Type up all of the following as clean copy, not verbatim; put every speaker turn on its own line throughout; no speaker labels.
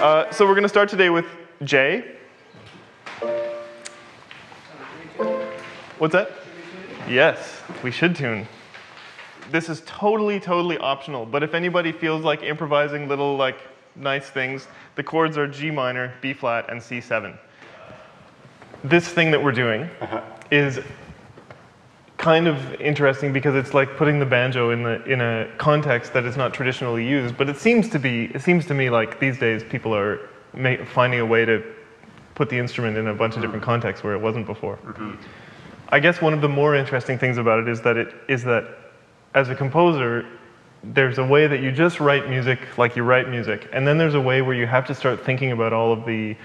So we're going to start today with J. What's that? Yes, we should tune. This is totally, totally optional, but if anybody feels like improvising little nice things, the chords are G minor, B flat, and C7. This thing that we're doing is kind of interesting because it's like putting the banjo in a context that is not traditionally used, but it seems to me like these days people are finding a way to put the instrument in a bunch of different contexts where it wasn't before. I guess one of the more interesting things about it is that as a composer, there's a way that you just write music like you write music, and then there's a way where you have to start thinking about all of the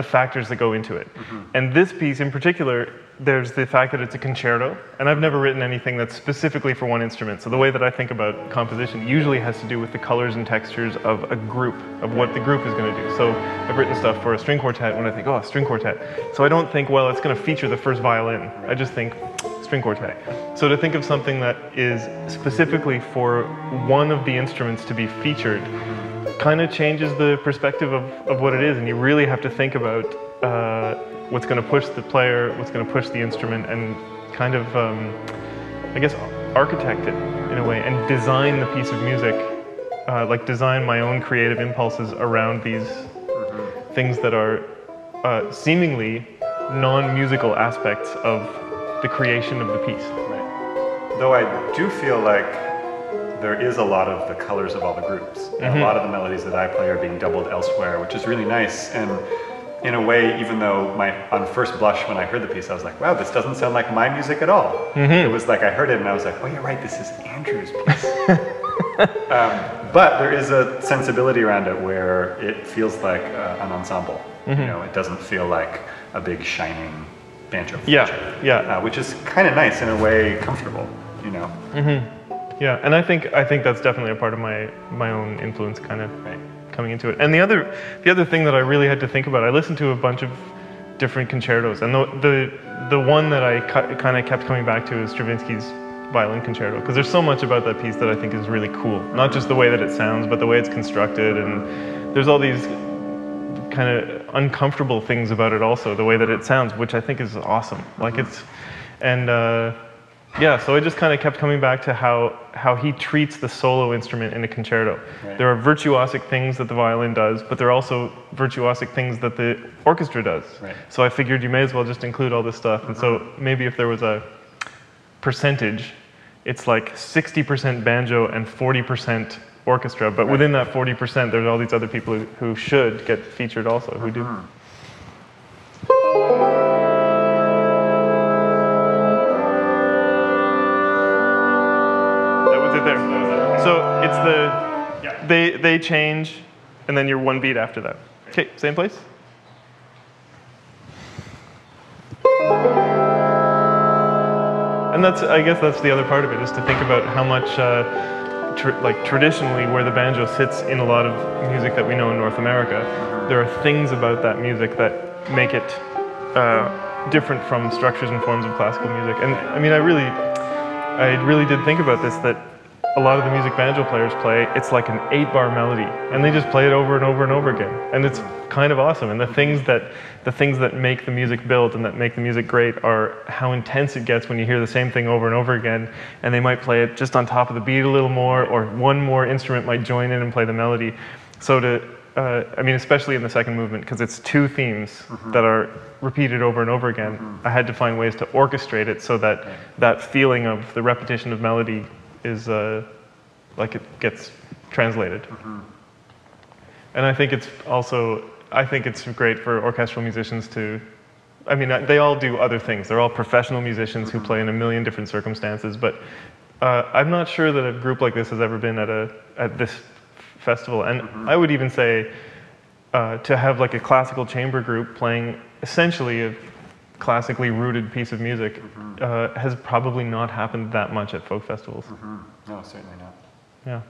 factors that go into it. And this piece in particular, there's the fact that it's a concerto, and I've never written anything that's specifically for one instrument. So the way that I think about composition usually has to do with the colors and textures of a group, of what the group is going to do. So I've written stuff for a string quartet when I think, oh, a string quartet. So I don't think, well, it's going to feature the first violin. I just think string quartet. So to think of something that is specifically for one of the instruments to be featured kind of changes the perspective of what it is, and you really have to think about what's going to push the player, what's going to push the instrument, and kind of, I guess, architect it in a way, and design the piece of music, like design my own creative impulses around these things that are seemingly non-musical aspects of the creation of the piece.
Right. Though I do feel like there is a lot of the colors of all the groups, and a lot of the melodies that I play are being doubled elsewhere, which is really nice. And in a way, even though on first blush when I heard the piece, I was like, wow, this doesn't sound like my music at all. It was like I heard it and I was like, oh, you're right, this is Andrew's piece. But there is a sensibility around it where it feels like an ensemble. You know, it doesn't feel like a big shining banjo feature, which is kind of nice, in a way comfortable, you know.
Yeah, and I think that's definitely a part of my own influence, kind of coming into it. And the other thing that I really had to think about, I listened to a bunch of different concertos, and the one that I kind of kept coming back to is Stravinsky's Violin Concerto, because there's so much about that piece that I think is really cool. Not just the way that it sounds, but the way it's constructed, and there's all these kind of uncomfortable things about it also, the way that it sounds, which I think is awesome. Like yeah, so I just kind of kept coming back to how he treats the solo instrument in a concerto. There are virtuosic things that the violin does, but there are also virtuosic things that the orchestra does. So I figured you may as well just include all this stuff. And so maybe if there was a percentage, it's like 60% banjo and 40% orchestra, but within that 40%, there's all these other people who should get featured also, who do. There. So it's they change, and then you're one beat after that. Okay, same place. And I guess that's the other part of it, is to think about how much, traditionally, where the banjo sits in a lot of music that we know in North America, there are things about that music that make it different from structures and forms of classical music. And I mean, I really did think about this, that a lot of the music banjo players play, it's like an 8-bar melody, and they just play it over and over and over again, and it's kind of awesome. And the things that make the music build and that make the music great are how intense it gets when you hear the same thing over and over again, and they might play it just on top of the beat a little more, or one more instrument might join in and play the melody. So I mean, especially in the second movement, because it's two themes that are repeated over and over again, I had to find ways to orchestrate it so that that feeling of the repetition of melody is like it gets translated. And I think it's great for orchestral musicians to, I mean, they all do other things. They're all professional musicians who play in a million different circumstances, but I'm not sure that a group like this has ever been at this festival. And I would even say to have like a classical chamber group playing essentially a classically rooted piece of music has probably not happened that much at folk festivals.
No, certainly not.
Yeah.